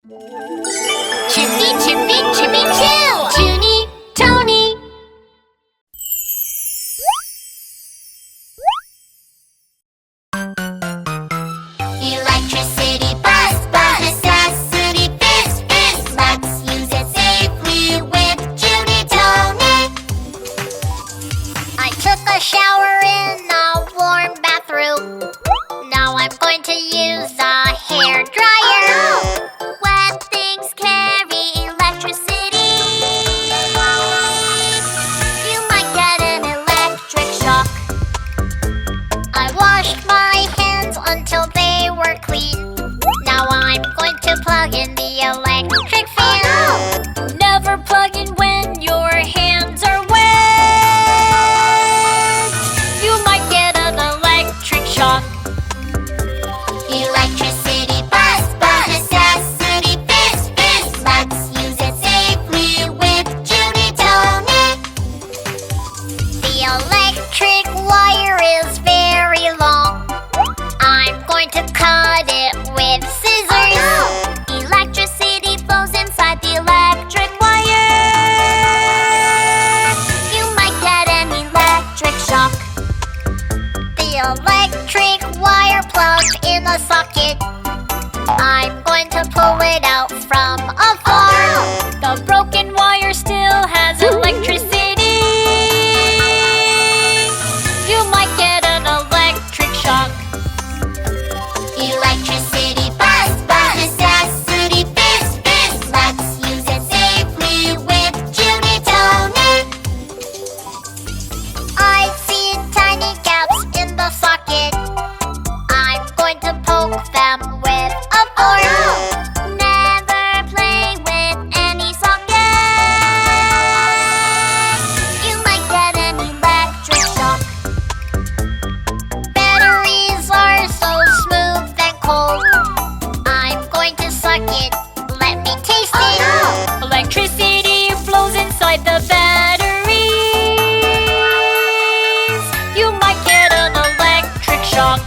Chippy, chippy, chippy, chill! Juny, Tony! Electricity buzz, buzz, necessity fizz, fizz. Let's use it safely with JunyTony. I took a shower in a warm bathroom. Now I'm going to use a hair dryer. Wet things carry electricity. You might get an electric shock. I washed my hands until they were clean. Now I'm going to plug in the electric fan. Never plug in when your hands are wet. You might get an electric shock. Electricity buzz, buzz, necessity fizz, fizz. Let's use it safely with JunyTony. The electric wire is very long. I'm going to cut it with scissors. Electricity flows inside the electric wire. You might get an electric shock. The electric wire plugged in a socket. I'm going to pull it out from afar. The broken wire still has electricity. You might get an electric shock. Electricity buzz, buzz, necessity fizz, fizz. Let's use it safely with JunyTony. I see tiny gaps in the socket. I'm going to poke them with a fork. Never play with any socket. You might get an electric shock. Batteries are so smooth and cold. I'm going to suck it. Let me taste it. Electricity flows inside the batteries. You might get an electric shock.